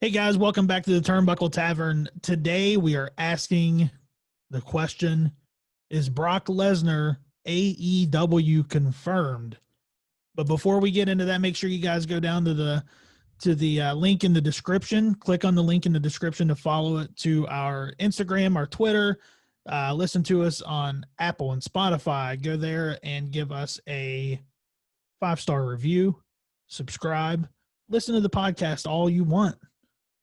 Hey guys, welcome back to the Turnbuckle Tavern. Today we are asking the question, is Brock Lesnar AEW confirmed? But before we get into that, make sure you guys go down to the link in the description. Click on the link in the description to follow it to our Instagram, our Twitter. Listen to us on Apple and Spotify. Go there and give us a 5-star review. Subscribe. Listen to the podcast all you want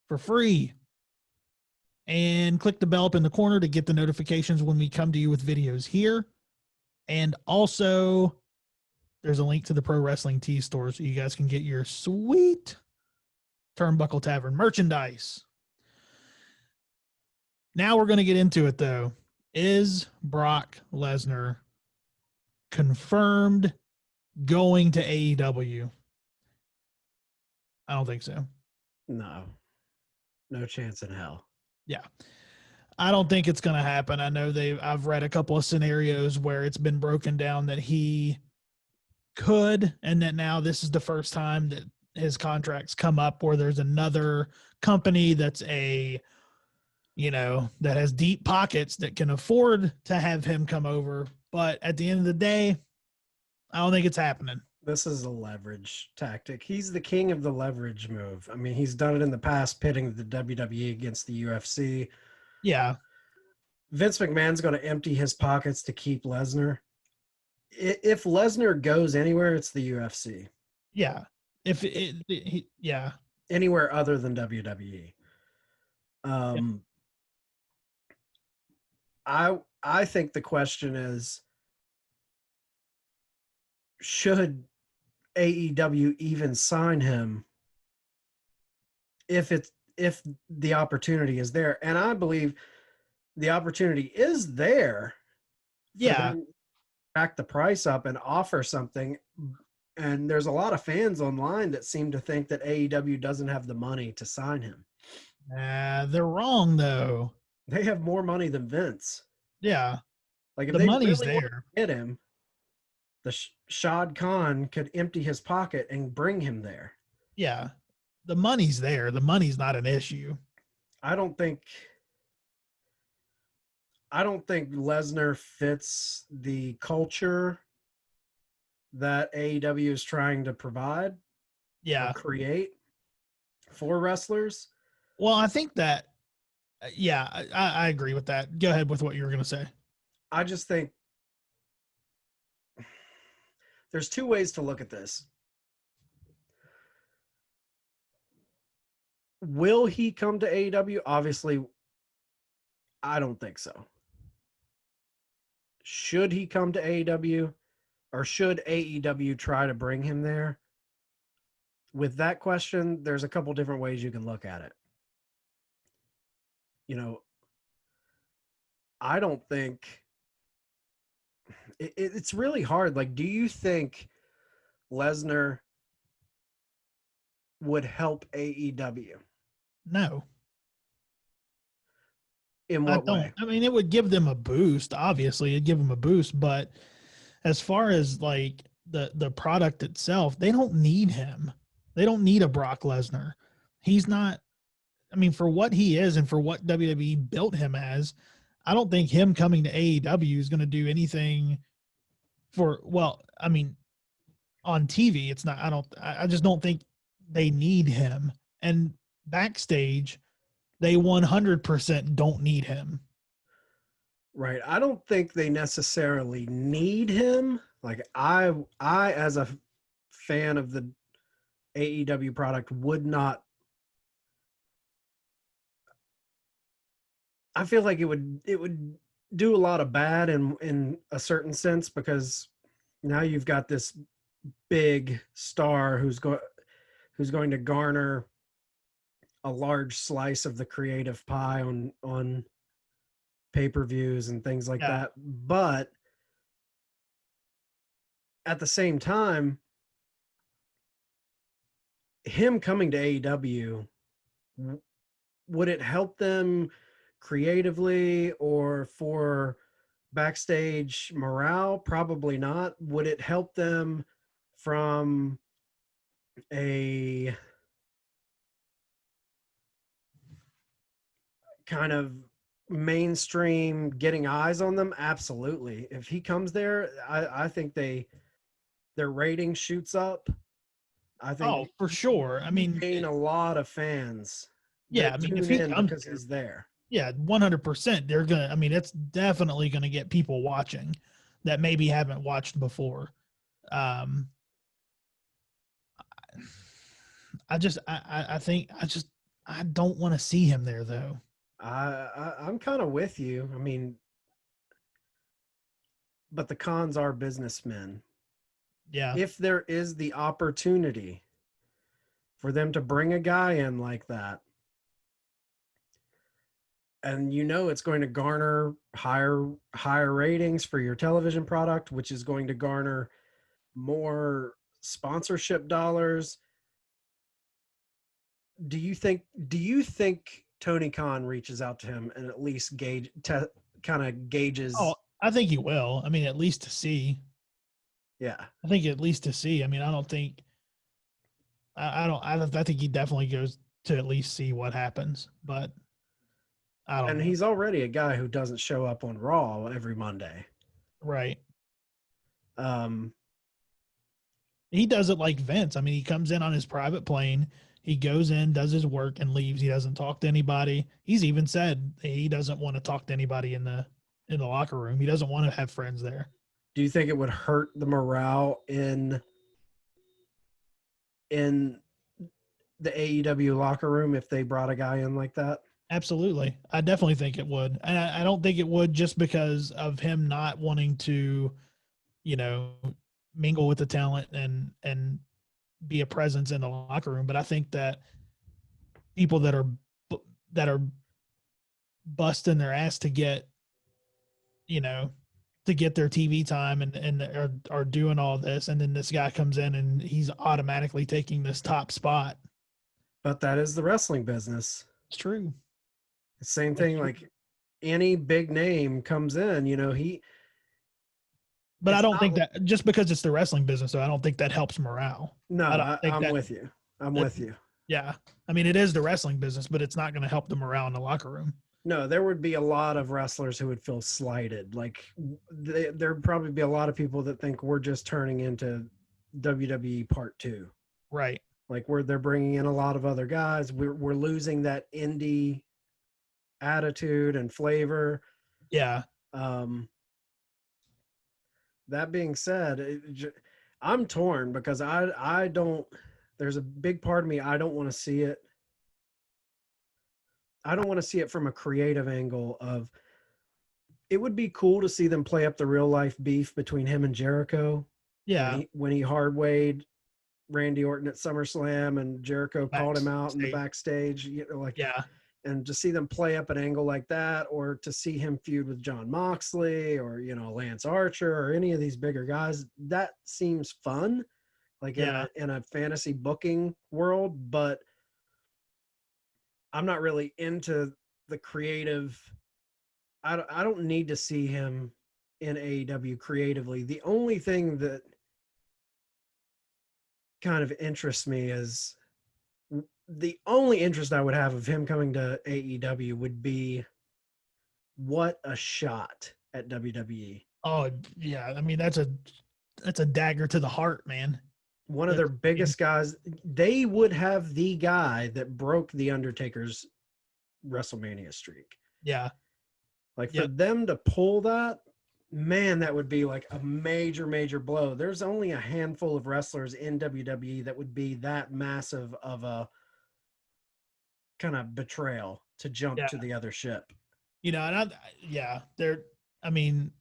for free, and click the bell up in the corner to get the notifications when we come to you with videos here. And also, there's a link to the Pro Wrestling Tee store so you guys can get your sweet Turnbuckle Tavern merchandise. Now we're going to get into it, though. Is Brock Lesnar confirmed going to AEW? I don't think so. No chance in hell. Yeah. I don't think it's going to happen. I know I've read a couple of scenarios where it's been broken down that he could, and that now this is the first time that his contracts come up where there's another company that's that has deep pockets that can afford to have him come over. But at the end of the day, I don't think it's happening. This is a leverage tactic. He's the king of the leverage move. I mean, he's done it in the past, pitting the WWE against the UFC. Yeah. Vince McMahon's going to empty his pockets to keep Lesnar. If Lesnar goes anywhere, it's the UFC. Yeah. Anywhere other than WWE. I think the question is, should AEW even sign him if the opportunity is there? And I believe the opportunity is there. Yeah. Back the price up and offer something. And there's a lot of fans online that seem to think that AEW doesn't have the money to sign him. They're wrong, though. They have more money than Vince. Yeah. Like, if the they money's really there. Get him, the Shad Khan could empty his pocket and bring him there. Yeah. The money's there. The money's not an issue. I don't think Lesnar fits the culture that AEW is trying to provide. Yeah. Or create for wrestlers. Well, I think that, I agree with that. Go ahead with what you were going to say. I just think there's two ways to look at this. Will he come to AEW? Obviously, I don't think so. Should he come to AEW, or should AEW try to bring him there? With that question, there's a couple different ways you can look at it. I don't think it's really hard. Like, do you think Lesnar would help AEW? No. In what way? I mean, it would give them a boost. Obviously, it'd give them a boost. But as far as like the product itself, they don't need him. They don't need a Brock Lesnar. He's not. I mean, for what he is and for what WWE built him as, I don't think him coming to AEW is going to do anything I mean, on TV, it's not, I just don't think they need him. And backstage, they 100% don't need him. Right. I don't think they necessarily need him. Like, I as a fan of the AEW product would not. I feel like it would do a lot of bad in a certain sense, because now you've got this big star who's going to garner a large slice of the creative pie on pay-per-views and things like that. But at the same time, him coming to AEW, would it help them creatively or for backstage morale? Probably not. Would it help them from a kind of mainstream getting eyes on them, absolutely. If he comes there, I think their rating shoots up. I think Oh, for sure. I you mean, gain a lot of fans yeah. I that mean, if tune he in comes because here, he's there. yeah, 100%. They're gonna. I mean, it's definitely gonna get people watching that maybe haven't watched before. Um, I think I don't want to see him there though. I'm kind of with you. I mean, but the cons are businessmen. Yeah. If there is the opportunity for them to bring a guy in like that, and it's going to garner higher ratings for your television product, which is going to garner more sponsorship dollars. Do you think Tony Khan reaches out to him and at least kind of Oh, gauges? I think he will. I mean, at least to see. Yeah. I think at least to see. I mean, I don't think. I think he definitely goes to at least see what happens, but I don't And know. he's already a guy who doesn't show up on Raw every Monday. Right. Um, He does it like Vince. I mean, he comes in on his private plane. He goes in, does his work, and leaves. He doesn't talk to anybody. He's even said he doesn't want to talk to anybody in the locker room. He doesn't want to have friends there. do you think it would hurt the morale in the AEW locker room if they brought a guy in like that? Absolutely. I definitely think it would. And I don't think it would just because of him not wanting to, you know, mingle with the talent and be a presence in the locker room. But I think that people that are busting their ass to get, you know, to get their TV time and are doing all this, and then this guy comes in and he's automatically taking this top spot. But that is the wrestling business. It's true. Same It's thing, true. like any big name comes in, But I it's don't not think that just because it's the wrestling business, so I don't think that helps morale. no, I don't think I'm that with you. I'm that with you. yeah. I mean, it is the wrestling business, but it's not going to help the morale in the locker room. No, there would be a lot of wrestlers who would feel slighted. Like there'd probably be a lot of people that think we're just turning into WWE Part 2. Right. Like they're bringing in a lot of other guys. We're losing that indie attitude and flavor. Yeah. Um, that being said, I'm torn because I don't. There's a big part of me I don't want to see it. I don't want to see it from a creative angle of. It would be cool to see them play up the real life beef between him and Jericho Yeah. when he hard weighed Randy Orton at SummerSlam and Jericho called him out in the Backstage. backstage. Like, Yeah. and to see them play up an angle like that, or to see him feud with John Moxley or Lance Archer or any of these bigger guys, that seems fun, like Yeah. in a fantasy booking world. But I'm not really into the creative. I don't need to see him in AEW creatively. The only thing that kind of interests me is the only interest I would have of him coming to AEW would be what a shot at WWE. Oh, yeah. I mean, that's a dagger to the heart, man. One of That's, their biggest guys, they would have the guy that broke the Undertaker's WrestleMania streak. yeah. Like for Yep. them to pull that, man, that would be like a major, major blow. There's only a handful of wrestlers in WWE that would be that massive of a kind of betrayal to jump Yeah. to the other ship. And yeah, they're, I mean,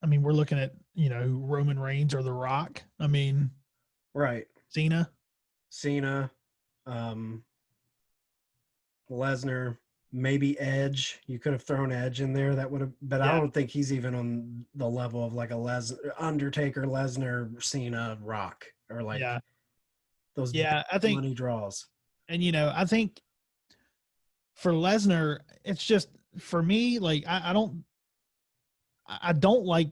we're looking at, Roman Reigns or The Rock. I mean, Right. Cena. Cena, um, Lesnar, maybe Edge. You could have thrown Edge in there. That would have, but I Yeah. don't think he's even on the level of like a Undertaker, Lesnar, Cena, Rock, or like Yeah. those big Yeah. I think, money draws. and, I think for Lesnar, it's just, for me, like, I don't like,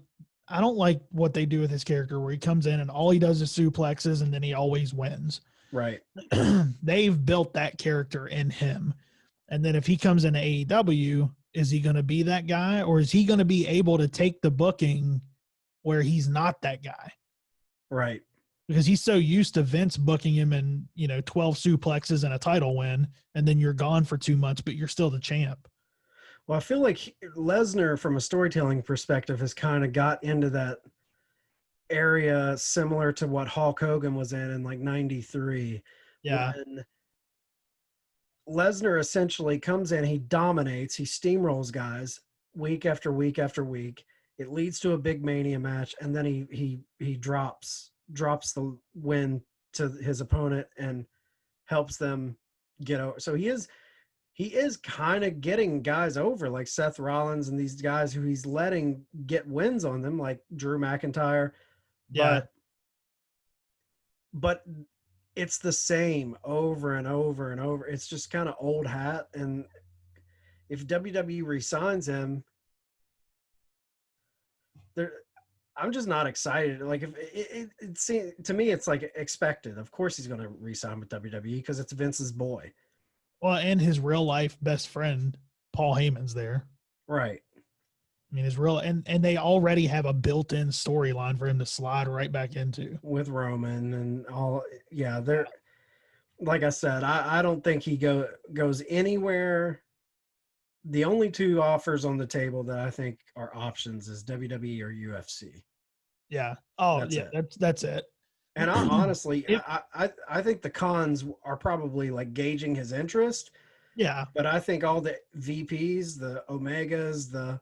what they do with his character where he comes in and all he does is suplexes and then he always wins. Right. They've built that character in him. And then if he comes into AEW, is he going to be that guy, or is he going to be able to take the booking where he's not that guy? Right. Because he's so used to Vince booking him in, 12 suplexes and a title win, and then you're gone for 2 months, but you're still the champ. Well, I feel like Lesnar, from a storytelling perspective, has kind of got into that area similar to what Hulk Hogan was in like 93. Yeah. When Lesnar essentially comes in, he dominates, he steamrolls guys week after week after week. It leads to a big Mania match, and then he drops the win to his opponent and helps them get over. So he is kind of getting guys over, like Seth Rollins and these guys who he's letting get wins on them, like Drew McIntyre. Yeah. But it's the same over and over and over. It's just kind of old hat. And if WWE resigns him, I'm just not excited. Like, if it seems to me, it's like expected. Of course, he's going to resign with WWE because it's Vince's boy. Well, and his real life best friend, Paul Heyman's there. Right. I mean, his real, and they already have a built-in storyline for him to slide right back into with Roman and all. Yeah, they're, like I said, I don't think he goes anywhere. The only two offers on the table that I think are options is WWE or UFC. Yeah. Oh, That's yeah. it. That's it. And I honestly, I think the cons are probably like gauging his interest. Yeah. But I think all the VPs, the Omegas, the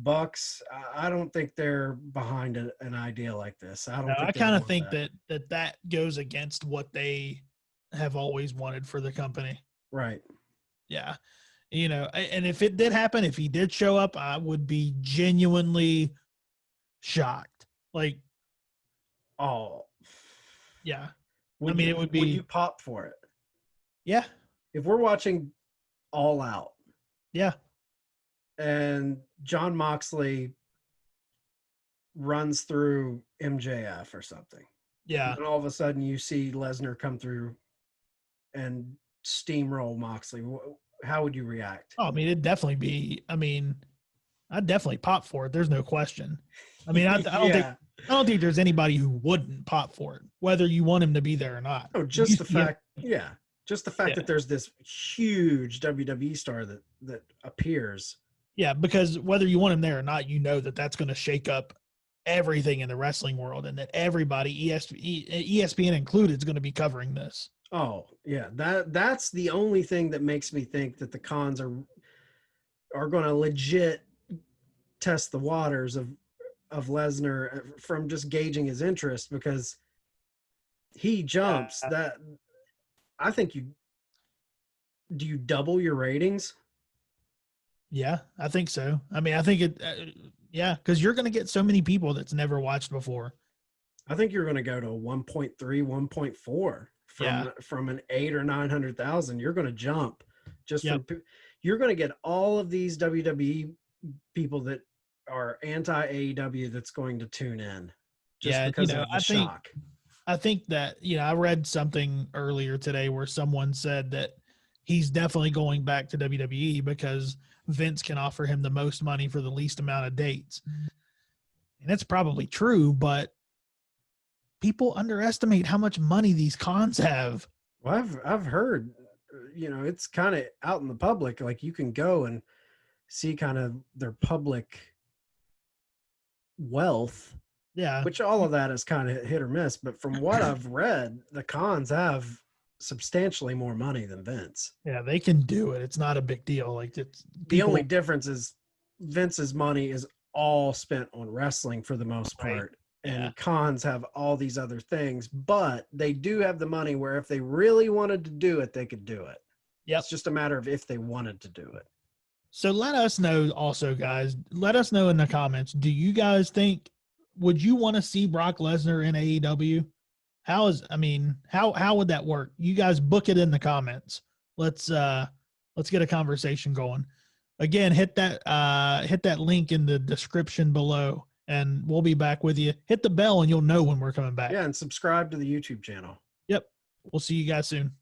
Bucks, I don't think they're behind an idea like this. I kind of think that goes against what they have always wanted for the company. Right. Yeah. And if it did happen, if he did show up, I would be genuinely shocked. Like, oh, yeah. It would be. Would you pop for it? Yeah. If we're watching All Out. Yeah. And John Moxley runs through MJF or something. Yeah. And all of a sudden you see Lesnar come through and steamroll Moxley. How would you react? Oh, I mean, it'd definitely be, I'd definitely pop for it. There's no question. I mean, I don't think there's anybody who wouldn't pop for it, whether you want him to be there or not. Oh, just the fact that there's this huge WWE star that appears. Yeah, because whether you want him there or not, that's going to shake up everything in the wrestling world, and that everybody, ESPN included, is going to be covering this. Oh, yeah. That's the only thing that makes me think that the cons are going to legit test the waters of Lesnar from just gauging his interest, because he jumps that. I think do you double your ratings? Yeah, I think so. I mean, I think it, because you're going to get so many people that's never watched before. I think you're going to go to 1.3, 1.4 from an 8 or 900,000. You're going to jump you're going to get all of these WWE people that are anti AEW that's going to tune in just because of the shock. I think that, I read something earlier today where someone said that he's definitely going back to WWE because Vince can offer him the most money for the least amount of dates. And that's probably true, but people underestimate how much money these cons have. Well, I've heard, it's kind of out in the public. Like, you can go and see kind of their public wealth. Yeah. Which all of that is kind of hit or miss. But from what I've read, the cons have substantially more money than Vince. Yeah, they can do it. It's not a big deal. Like, the only difference is Vince's money is all spent on wrestling for the most part. Right. And cons have all these other things, but they do have the money where if they really wanted to do it, they could do it. Yep. It's just a matter of if they wanted to do it. So let us know also, guys. Let us know in the comments. Do you guys think, would you want to see Brock Lesnar in AEW? How would that work? You guys book it in the comments. Let's get a conversation going. Again, hit that link in the description below, and we'll be back with you. Hit the bell and you'll know when we're coming back. Yeah, and subscribe to the YouTube channel. Yep. We'll see you guys soon.